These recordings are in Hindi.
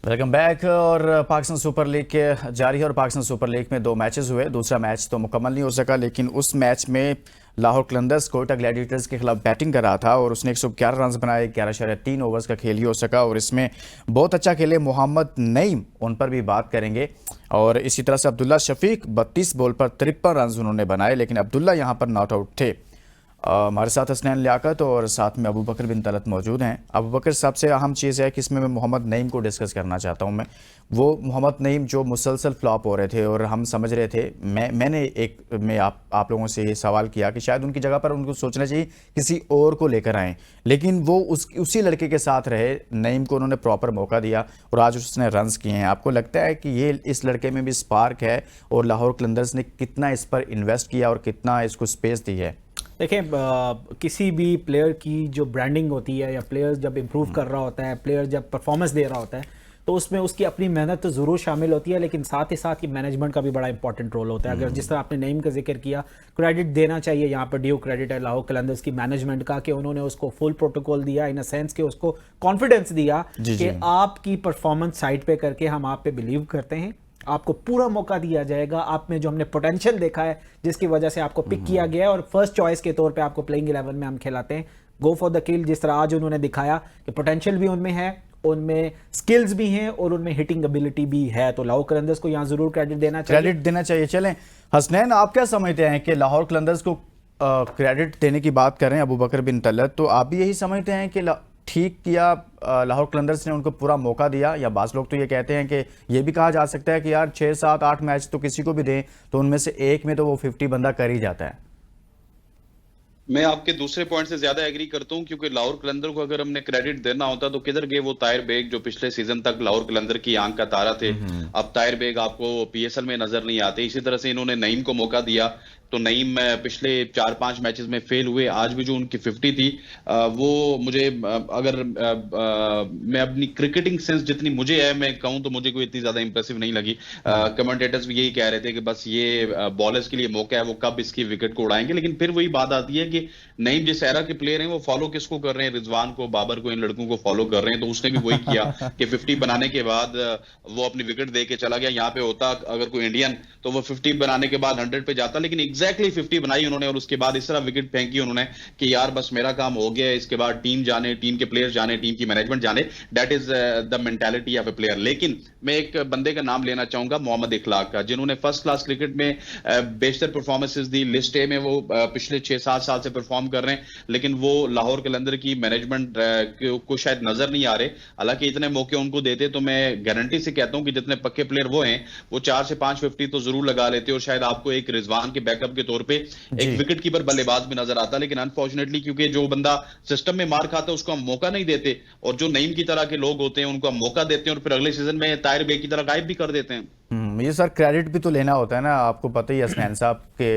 Welcome back. और पाकिस्तान सुपर लीग के जारी है और पाकिस्तान सुपर लीग में दो मैचेस हुए। दूसरा मैच तो मुकम्मल नहीं हो सका, लेकिन उस मैच में लाहौर कलंदर्स कोयटा ग्लैडिएटर्स के खिलाफ बैटिंग कर रहा था और उसने 111 रन बनाए। 11.3 ओवर्स का खेल ही हो सका और इसमें बहुत अच्छा खेले मोहम्मद नईम, उन पर भी बात करेंगे। और इसी तरह से अब्दुल्ला शफीक 32 बॉल पर 53 रन उन्होंने बनाए, लेकिन अब्दुल्ला यहाँ पर नॉट आउट थे। हमारे साथ हसनैन लियाकत और साथ में अबू बकर बिन तलत मौजूद हैं। अबू बकर, सबसे अहम चीज़ है कि इसमें मैं मोहम्मद नईम को डिस्कस करना चाहता हूं। मैं वो मोहम्मद नईम जो मुसलसल फ्लॉप हो रहे थे और हम समझ रहे थे, मैंने एक में आप लोगों से ये सवाल किया कि शायद उनकी जगह पर उनको सोचना चाहिए किसी और को लेकर आएँ, लेकिन वो उसी लड़के के साथ रहे। नईम को उन्होंने प्रॉपर मौका दिया और आज उसने रन्स किए हैं। आपको लगता है कि ये इस लड़के में भी स्पार्क है और लाहौर कलंदर्स ने कितना इस पर इन्वेस्ट किया और कितना इसको स्पेस दी है? देखिए, किसी भी प्लेयर की जो ब्रांडिंग होती है या प्लेयर जब इम्प्रूव कर रहा होता है, प्लेयर जब परफॉर्मेंस दे रहा होता है, तो उसमें उसकी अपनी मेहनत तो ज़रूर शामिल होती है, लेकिन साथ ही साथ की मैनेजमेंट का भी बड़ा इंपॉर्टेंट रोल होता है। अगर जिस तरह आपने नईम का जिक्र किया, क्रेडिट देना चाहिए, यहाँ पर ड्यू क्रेडिट है लाहौर कलंदर्स की मैनेजमेंट का कि उन्होंने उसको फुल प्रोटोकॉल दिया, इन अ सेंस कि उसको कॉन्फिडेंस दिया कि आपकी परफॉर्मेंस साइड पे करके हम आप पे बिलीव करते हैं, आपको पूरा मौका दिया जाएगा। आप में जो हमने पोटेंशियल देखा है, जिसकी वजह से आपको पिक किया गया है और फर्स्ट चॉइस के तौर पे आपको प्लेइंग 11 में हम खिलाते हैं। गो फॉर द किल, जिस तरह आज उन्होंने दिखाया कि पोटेंशियल भी उनमें है, उनमें स्किल्स भी हैं और उनमें हिटिंग एबिलिटी भी है, तो लाहौर कलंदर्स को यहाँ जरूर क्रेडिट देना चाहिए। चलें चलें, आप क्या समझते हैं कि लाहौर कलंदर्स को क्रेडिट देने की बात कर रहे हैं अबू बकर बिन तलत, तो आप भी यही समझते हैं कि ठीक किया लाहौर कलंदर्स ने, उनको पूरा मौका दिया? या बाज़ लोग तो ये कहते हैं कि ये भी कहा जा सकता है कि यार 6, 7, 8 मैच तो किसी को भी दें तो उनमें से एक में तो वो 50 बंदा कर ही जाता है। मैं आपके दूसरे पॉइंट से ज्यादा एग्री करता हूं, क्योंकि लाहौर कलंदर को अगर हमने क्रेडिट देना होता तो किधर गए वो ताहिर बेग, जो पिछले सीजन तक लाहौर कलंदर की आंख का तारा थे। अब ताहिर बेग आपको पीएसएल में नजर नहीं आते। इसी तरह से इन्होंने नईम को मौका दिया, तो नईम पिछले 4-5 मैचेस में फेल हुए। आज भी जो उनकी 50 थी, वो मुझे अगर मैं अपनी क्रिकेटिंग सेंस जितनी मुझे है मैं कहूं तो मुझे कोई इतनी ज्यादा इंप्रेसिव नहीं लगी। कमेंटेटर्स भी यही कह रहे थे कि बस ये बॉलर्स के लिए मौका है, वो कब इसकी विकेट को उड़ाएंगे। लेकिन फिर वही बात आती है कि नईम जिस एरा के प्लेयर हैं वो फॉलो किसको कर रहे हैं? रिजवान को, बाबर को, इन लड़कों को फॉलो कर रहे हैं। तो उसने भी वही किया कि 50 बनाने के बाद वो अपनी विकेट दे के चला गया। यहाँ पे होता अगर कोई इंडियन तो वो 50 बनाने के बाद 100 पे जाता, लेकिन एग्जैक्टली 50 बनाई उन्होंने और उसके बाद इस तरह विकेट फेंकी उन्होंने कि यार बस मेरा काम हो गया है, इसके बाद टीम जाने, टीम के प्लेयर्स जाने, टीम की मैनेजमेंट जाने। That is the mentality of A player. लेकिन मैं एक बंदे का नाम लेना चाहूंगा, मोहम्मद इखलाक का, जिन्होंने फर्स्ट क्लास क्रिकेट में बेशतर परफॉर्मेंसेस दी। लिस्ट ए में वो पिछले 6-7 साल से परफॉर्म कर रहे हैं, लेकिन वो लाहौर कलंदर की मैनेजमेंट को शायद नजर नहीं आ रहे। हालांकि इतने मौके उनको देते तो मैं गारंटी से कहता हूं कि जितने पक्के प्लेयर वो हैं वो 4 से 5 50 तो जरूर लगा लेते और शायद आपको एक रिजवान के बैकअप के तौर पे एक विकेट कीपर बल्लेबाज भी नजर आता। लेकिन अनफॉर्चुनेटली क्योंकि जो बंदा सिस्टम में मार खाता है उसको हम मौका नहीं देते, और जो नईम की तरह के लोग होते हैं उनको हम मौका देते हैं और फिर अगले सीजन में ताहिर बेग की तरह गायब भी कर देते हैं। ये सर क्रेडिट भी तो लेना होता है ना, आपको पता ही है हसनैन साहब के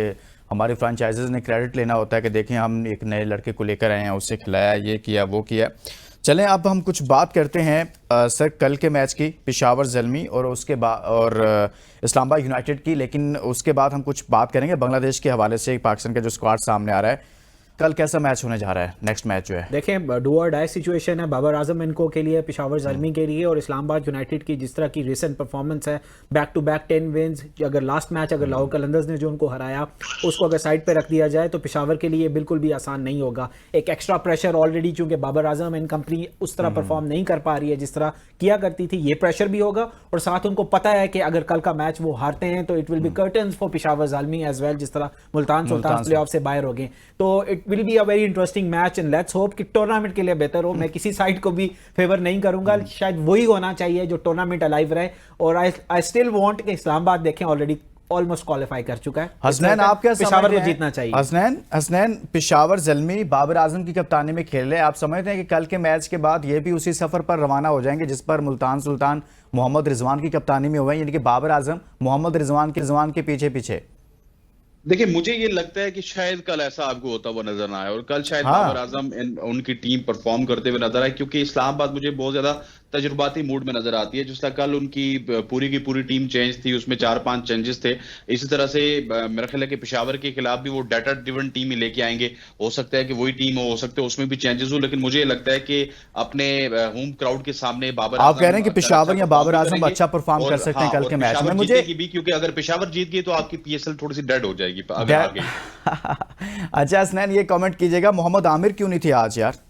हमारी फ्रेंचाइजीज ने क्रेडिट लेना होता है कि देखें हम एक नए लड़के को लेकर आए हैं, उससे खिलाया, ये किया, वो किया। चलें अब हम कुछ बात करते हैं सर कल के मैच की, पेशावर ज़ल्मी और उसके बाद और इस्लामाबाद यूनाइटेड की। लेकिन उसके बाद हम कुछ बात करेंगे बांग्लादेश के हवाले से। पाकिस्तान का जो स्क्वाड सामने आ रहा है, कल कैसा मैच होने जा रहा है? नेक्स्ट मैच जो है, देखें, डू और डाई सिचुएशन है बाबर आजम इनको के लिए, पेशावर ज़ल्मी के लिए, और इस्लामाबाद यूनाइटेड की जिस तरह की रिसेंट परफॉर्मेंस है, बैक टू बैक 10 विंस। अगर लास्ट मैच अगर लाहौर कलंदर्स ने जो उनको हराया उसको अगर साइड पे रख दिया जाए तो पेशावर के लिए बिल्कुल भी आसान नहीं होगा। एक एक्स्ट्रा प्रेशर ऑलरेडी, चूंकि बाबर आजम एंड कंपनी उस तरह परफॉर्म नहीं कर पा रही है जिस तरह किया करती थी, ये प्रेशर भी होगा। और साथ उनको पता है कि अगर कल का मैच वो हारते हैं तो it will be curtains for Peshawar Zalmi as well, जिस तरह मुल्तान सुल्तान प्लेऑफ से बाहर हो गए। तो it will be a very interesting match and let's hope कि टूर्नामेंट के लिए बेहतर हो। मैं किसी साइड को भी फेवर नहीं करूंगा, शायद वही होना चाहिए जो टूर्नामेंट अलाइव रहे। और आई स्टिल वांट कि इस्लामाबाद देखें ऑलरेडी ऑलमोस्ट क्वालिफाई कर चुका है। हसनैन आप क्या पेशावर को जीतना चाहिए? हसनैन पेशावर ज़ल्मी बाबर आजम की कप्तानी में खेल रहे हैं, आप समझते हैं कि कल के मैच के बाद ये भी उसी सफर पर रवाना हो जाएंगे जिस पर मुल्तान सुल्तान मोहम्मद रिजवान की कप्तानी में हुए हैं, यानी कि बाबर आजम मोहम्मद रिजवान के पीछे पीछे? देखिए, मुझे ये लगता है कि शायद कल ऐसा आपको होता हुआ नजर ना आए और कल शायद बाबर आजम उनकी टीम परफॉर्म करते हुए नजर आए, क्योंकि इस्लामाबाद मुझे बहुत ज्यादा तजुर्बाती मूड में नजर आती है। जिस तरह कल उनकी पूरी की पूरी टीम चेंज थी, उसमें 4-5 चेंजेस थे। इसी तरह से मेरा ख्याल है कि पेशावर के खिलाफ भी वो डाटा ड्रिवन टीम ही लेके आएंगे। हो सकता है कि वही टीम हो सकता है उसमें भी चेंजेस हो, लेकिन मुझे लगता है कि अपने होम क्राउड के सामने बाबर आप कह रहे हैं कि पेशावर या बाबर आजम करेंगे अच्छा परफॉर्म कर सकते हैं कल के मैच में। मुझे जीतेगी भी, क्योंकि अगर पेशावर जीत गई तो आपकी पीएसएल थोड़ी सी डेड हो जाएगी अगर आ गई। अच्छा हसनैन, ये कमेंट कीजिएगा, मोहम्मद आमिर क्यों नहीं थे आज यार?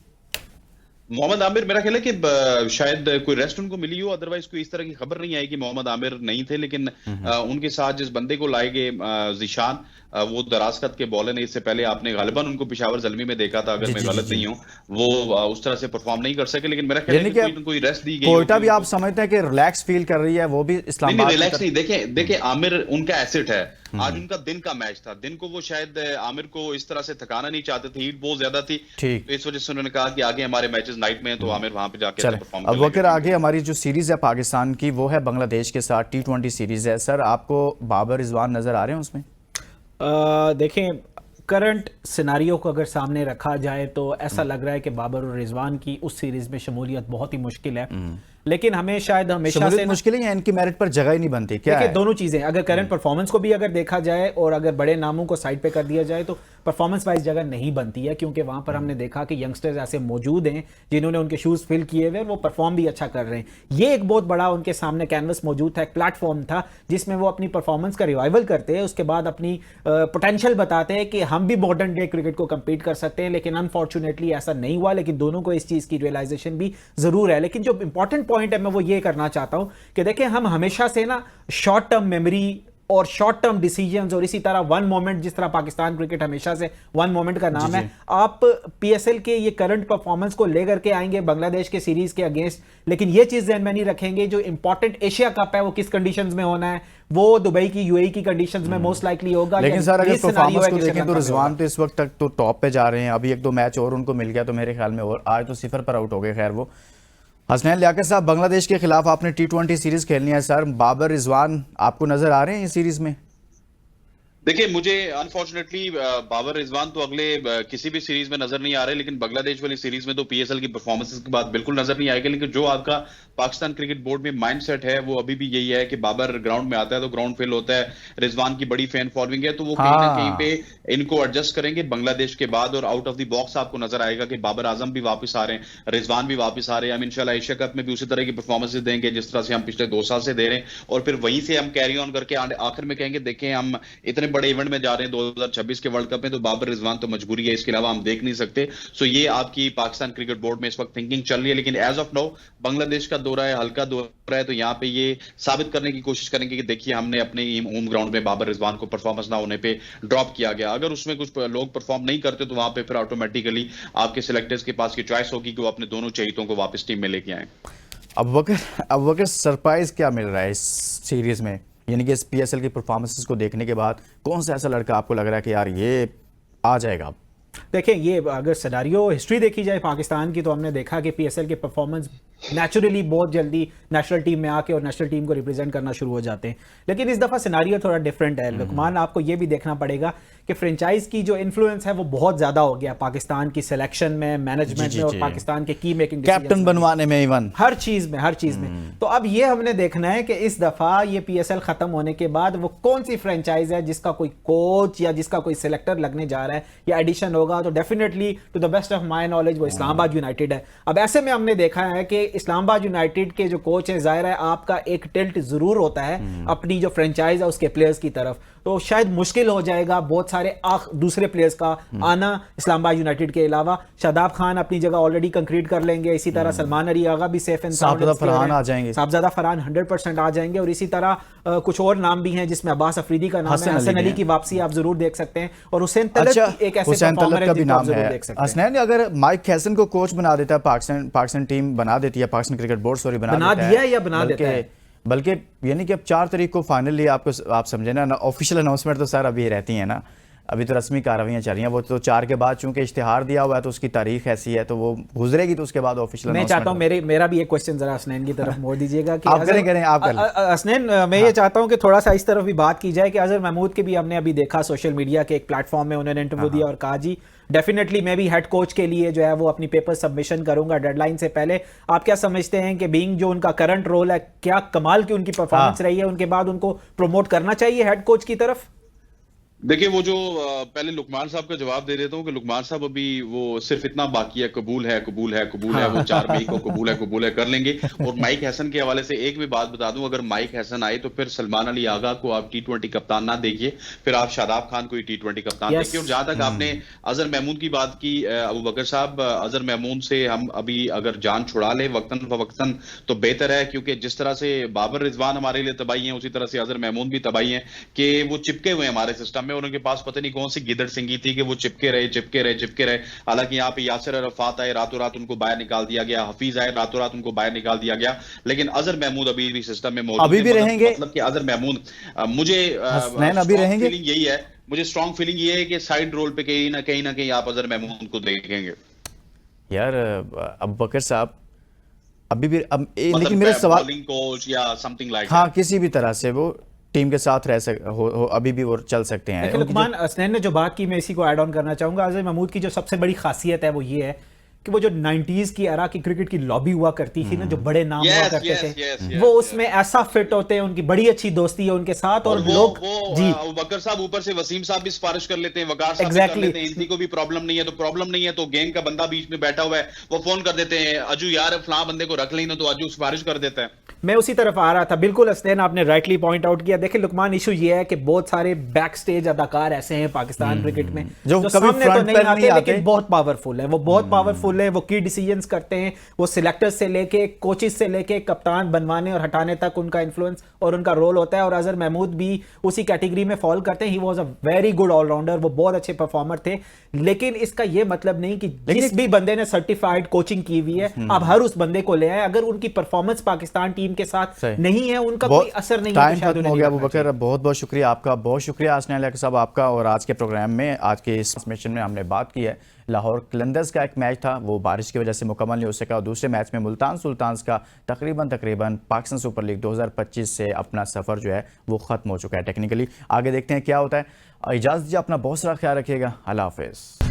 मोहम्मद आमिर मेरा ख्याल है कि शायद कोई रेस्ट उनको मिली हो, अदरवाइज कोई इस तरह की खबर नहीं आई कि मोहम्मद आमिर नहीं थे। लेकिन उनके साथ जिस बंदे को लाए गए जिशान, वो दराजकत के बॉलर ने, इससे पहले आपने गालिबन उनको पेशावर ज़ल्मी में देखा था, अगर मैं गलत नहीं हूं, वो उस तरह से परफॉर्म नहीं कर सके। लेकिन मेरा ख्याल है कि कोई रेस्ट दी गई। कोयटा भी आप समझते हैं कि रिलैक्स फील कर रही है, वो भी इस्लामाबाद? नहीं, रिलैक्स नहीं। देखिए आमिर उनका एसेट है। आज उनका दिन का मैच था, दिन को वो शायद आमिर को इस तरह से थकाना नहीं चाहते थे, हीट बहुत ज्यादा थी, तो इस वजह से उन्होंने कहा कि आगे हमारे मैचेस नाइट में हैं, तो आमिर वहां पे जाके परफॉर्म करेंगे। अब वकर आगे हमारी जो सीरीज है पाकिस्तान की, वो है बांग्लादेश के साथ, T20 सीरीज है। सर, आपको बाबर रिजवान नजर आ रहे हैं उसमें? देखें, करंट सिनारियो को अगर सामने रखा जाए तो ऐसा लग रहा है कि बाबर और रिजवान की उस सीरीज में शमूलियत बहुत ही मुश्किल है। लेकिन हमें शायद हमेशा से मुश्किल है या इनकी मेरिट पर जगह ही नहीं बनती क्या है? दोनों चीजें, अगर करंट परफॉर्मेंस को भी अगर देखा जाए और अगर बड़े नामों को साइड पे कर दिया जाए तो परफॉर्मेंस वाइज जगह नहीं बनती है, क्योंकि वहां पर हमने देखा कि यंगस्टर्स ऐसे मौजूद हैं जिन्होंने उनके शूज फिल किए हुए, वो परफॉर्म भी अच्छा कर रहे हैं। ये एक बहुत बड़ा उनके सामने कैनवस मौजूद था, एक प्लेटफॉर्म था जिसमें वो अपनी परफॉर्मेंस का रिवाइवल करते हैं, उसके बाद अपनी पोटेंशियल बताते हैं कि हम भी मॉडर्न डे क्रिकेट को कंपीट कर सकते हैं। लेकिन अनफॉर्चुनेटली ऐसा नहीं हुआ। लेकिन दोनों को इस चीज की रियलाइजेशन भी जरूर है। लेकिन जो इंपॉर्टेंट पॉइंट है, मैं वो ये करना चाहता हूं कि देखिए, हम हमेशा से ना शॉर्ट टर्म मेमोरी और शॉर्ट टर्म डिसीजंस और इसी तरह वन मोमेंट, जिस तरह पाकिस्तान क्रिकेट हमेशा से वन मोमेंट का नाम है, आप पीएसएल के ये करंट परफॉर्मेंस को लेकर के आएंगे बांग्लादेश के सीरीज के अगेंस्ट, लेकिन ये चीज ध्यान में नहीं रखेंगे जो इंपॉर्टेंट एशिया कप है वो किस कंडीशंस में होना है, वो दुबई की यूएई की कंडीशंस में मोस्ट लाइकली होगा। लेकिन सर, अगर परफॉर्मेंस को देखें तो रिजवान तो इस वक्त तक तो टॉप पे जा रहे हैं, अभी 1-2 मैच और उनको मिल गया तो मेरे ख्याल में, और आज तो 0 पर आउट हो गए। खैर, वो हसनैन लियाकत साहब, बांग्लादेश के खिलाफ आपने T20 सीरीज खेलनी है सर, बाबर रिजवान आपको नजर आ रहे हैं इस सीरीज में? देखिए, मुझे अनफॉर्चुनेटली बाबर रिजवान तो अगले किसी भी सीरीज में नजर नहीं आ रहे, लेकिन बांग्लादेश वाली सीरीज में तो पीएसएल की परफॉर्मेंसेस के बाद बिल्कुल नजर नहीं आएगा। लेकिन जो आपका पाकिस्तान क्रिकेट बोर्ड में माइंडसेट है वो अभी भी यही है कि बाबर ग्राउंड में आता है तो ग्राउंड फेल होता है, रिजवान की बड़ी फैन फॉलोइंग है, तो वो कहीं ना कहीं पे इनको एडजस्ट करेंगे बांग्लादेश के बाद। और आउट ऑफ द बॉक्स आपको नजर आएगा कि बाबर आजम भी वापस आ रहे हैं, रिजवान भी वापस आ रहे हैं। हम इंशाल्लाह एशिया कप में भी उसी तरह की परफॉर्मेंसेस देंगे जिस तरह से हम पिछले 2 साल से दे रहे हैं, और फिर वहीं से हम कैरी ऑन करके आखिर में कहेंगे देखें हम इतने बड़े इवेंट में जा रहे हैं 2026 के वर्ल्ड कप में, तो बाबर रिजवान तो मजबूरी है, इसके अलावा हम देख नहीं सकते। सो ये आपकी पाकिस्तान क्रिकेट बोर्ड में इस वक्त थिंकिंग चल रही है। लेकिन एज ऑफ नाउ बांग्लादेश का दौरा है, हल्का दौरा है, तो यहाँ पे ये साबित करने की कोशिश करेंगे कि देखिए हमने अपने होम ग्राउंड में बाबर रिजवान को परफॉर्मेंस ना होने पे ड्रॉप किया गया। अगर उसमें कुछ लोग परफॉर्म नहीं करते तो वहां पे फिर ऑटोमेटिकली आपके सिलेक्टर्स के पास की चॉइस होगी कि वो अपने दोनों चहेतों को वापस टीम में लेके आए। अब वक्त सरप्राइज क्या मिल रहा है इस सीरीज में, यानी कि इस पीएसएल की परफॉर्मेंसेस को देखने के बाद कौन सा ऐसा लड़का आपको लग रहा है कि यार ये आ जाएगा? देखिए, ये अगर सिनारियो हिस्ट्री देखी जाए पाकिस्तान की, तो हमने देखा कि पीएसएल के परफॉर्मेंस नेचुरली बहुत जल्दी नेशनल टीम में आके और नेशनल टीम को रिप्रेजेंट करना शुरू हो जाते हैं। लेकिन इस दफ़ा सिनारियो थोड़ा डिफरेंट है लुकमान, आपको ये भी देखना पड़ेगा कि फ्रेंचाइज की जो इन्फ्लुएंस है वो बहुत ज़्यादा हो गया पाकिस्तान की सिलेक्शन में, मैनेजमेंट में, और पाकिस्तान के की मेकिंग कैप्टन बनवाने में, इवन हर चीज़ में। तो अब ये हमने देखना है कि इस दफ़ा ये पीएसएल ख़त्म होने के बाद वो कौन सी फ्रेंचाइज है जिसका कोई कोच या जिसका कोई सिलेक्टर लगने जा रहा है या एडिशन होगा, तो definitely to the best of my knowledge वो इस्लामाबाद यूनाइटेड है। अब ऐसे में हमने देखा है कि इस्लामाबाद यूनाइटेड के जो कोच है, जाहिर है आपका एक टिल्ट जरूर होता है अपनी जो फ्रेंचाइज है उसके प्लेयर्स की तरफ, तो शायद मुश्किल हो जाएगा बहुत सारे दूसरे प्लेयर्स का आना इस्लामाबाद यूनाइटेड के अलावा। शादाब खान अपनी जगह ऑलरेडी कंक्रीट कर लेंगे, इसी तरह सलमान अली आगा भी सेफ एंड साउंड फरहान आ जाएंगे, साहबजादा फरहान 100% आ जाएंगे, और इसी तरह कुछ और नाम भी हैं जिसमें अब्बास अफरीदी का नाम है, हसन अली की वापसी आप जरूर देख सकते हैं, और हुसैन तलत एक ऐसे परफॉर्मर है जिनको आप जरूर देख सकते हैं। हसनैन, अगर माइक हैसन को कोच बना देता है, पाकिस्तान टीम बना देती है, पाकिस्तान क्रिकेट बोर्ड बना दिया है या बना देता है, बल्कि यानी कि अब 4 तारीख को फाइनली आप समझे ना, ऑफिशियल अनाउंसमेंट तो सर अभी रहती है ना, अभी तो रस्मी कार्रवाइयाँ चल रही हैं, वो तो 4 के बाद चूंकि इश्तिहार दिया हुआ है तो उसकी तारीख ऐसी है तो वो गुजरेगी तो उसके बाद ऑफिशियल मैं चाहता हूँ मेरा भी एक क्वेश्चन जरा हसनैन की तरफ मोड़ दीजिएगा कि आप करें आप कर लें। हसनैन, मैं ये चाहता हूँ कि थोड़ा सा इस तरफ भी बात की जाए कि अजहर महमूद के भी हमने अभी देखा सोशल मीडिया के एक प्लेटफॉर्म में उन्होंने इंटरव्यू दिया और कहा जी डेफिनेटली मैं भी हेड कोच के लिए जो है वो अपनी पेपर सबमिशन करूंगा डेडलाइन से पहले। आप क्या समझते हैं कि बीइंग जो उनका करंट रोल है, क्या कमाल की उनकी परफॉर्मेंस रही है, उनके बाद उनको प्रमोट करना चाहिए हेड कोच की तरफ? देखिए वो जो पहले लुकमान साहब का जवाब दे देता हूँ कि लुकमान साहब अभी वो सिर्फ इतना बाकी है, कबूल है कबूल है कबूल है, वो 4 मई को कबूल है कर लेंगे। और माइक हैसन के हवाले से एक भी बात बता दूं, अगर माइक हैसन आए तो फिर सलमान अली आगा को आप T20 कप्तान ना देखिए, फिर आप शादाब खान को ही T20 कप्तान देखिए। और जहां तक आपने अजहर महमूद की बात की, अबू बकर साहब, अजहर महमूद से हम अभी अगर जान छुड़ा ले वक्तन फवक्तन तो बेहतर है, क्योंकि जिस तरह से बाबर रिजवान हमारे लिए तबाही है उसी तरह से अजहर महमूद भी तबाही है कि वो चिपके हुए हमारे सिस्टम में और उनके पास पता नहीं कौन सी गिदड़ सिंगी थी कि वो चिपके रहे। हालांकि यहाँ पे यासिर अरफात आए, रातों रात उनको बाहर निकाल दिया गया, हफीज आए, रातों रात उनको बाहर निकाल दिया गया, लेकिन अजहर महमूद अभी भी सिस्टम में मौजूद अभी भी रहेंगे। मतलब कि अजहर महमूद मुझे अभी रहेंगे। फीलिंग यही है, मुझे स्ट्रॉन्ग फीलिंग ये है कि साइड रोल पे कहीं ना कहीं आप अजहर महमूद को देखेंगे। यार अबू बकर साहब अभी भी मतलब लेकिन मेरा सवाल बॉलिंग कोच या समथिंग लाइक, हाँ किसी भी तरह से वो टीम के साथ रह अभी भी वो चल सकते हैं। देखिए लुकमान, हसनैन ने जो बात की मैं इसी को ऐड ऑन करना चाहूंगा। अजहर महमूद की जो सबसे बड़ी खासियत है वो ये है कि वो जो 90s की एरा की क्रिकेट की लॉबी हुआ करती थी ना, जो बड़े नाम हुआ करते थे, वो उसमें ऐसा फिट होते हैं, उनकी बड़ी अच्छी दोस्ती है उनके साथ। और लोग जी बकर साहब ऊपर से वसीम साहब भी सिफारिश कर लेते हैं, वकार साहब भी कर लेते हैं, इनकी को भी प्रॉब्लम नहीं है तो गैंग का बंदा बीच में बैठा हुआ है वो फोन कर देते हैं, अजू यार फलां बंदे को रख लेना, तो अजू सिफारिश कर देता है। मैं उसी तरफ आ रहा था। बिल्कुल हसनैन, आपने राइटली पॉइंट आउट किया। देखिए लुकमान, इशू ये है कि बहुत सारे बैक स्टेज अदाकार ऐसे हैं पाकिस्तान क्रिकेट में जो सामने तो नहीं आते लेकिन बहुत पावरफुल है। वो बहुत पावरफुल है, वो की डिसीजंस करते हैं, वो सिलेक्टर्स से लेके कोचेस से लेके कप्तान बनवाने और हटाने तक उनका इन्फ्लुएंस और उनका रोल होता है। और अजहर महमूद भी उसी कैटेगरी में फॉल करते हैं। He was a very good allrounder, वो बहुत अच्छे परफॉर्मर थे। लेकिन इसका ये मतलब नहीं कि जिस भी बंदे ने सर्टिफाइड कोचिंग की हुई है आप हर उस बंदे को ले आए, अगर उनकी परफॉर्मेंस पाकिस्तान टीम के साथ नहीं है, उनका कोई असर नहीं है। टाइम खत्म हो गया अबू बकर, बहुत बहुत शुक्रिया आपका, बहुत शुक्रिया हसनैन साहब आपका। और आज के प्रोग्राम में, आज के इस मिशन में हमने बात की है लाहौर कलंदर्स का एक मैच था, वो बारिश की वजह से मुकम्मल नहीं हो सका। और दूसरे मैच में मुल्तान सुल्तान्स का तकरीबन पाकिस्तान सुपर लीग 2025 से अपना सफ़र जो है वो ख़त्म हो चुका है टेक्निकली। आगे देखते हैं क्या होता है। इजाज़त दीजिए, अपना बहुत सारा ख्याल रखिएगा। अल्लाह हाफ़िज़।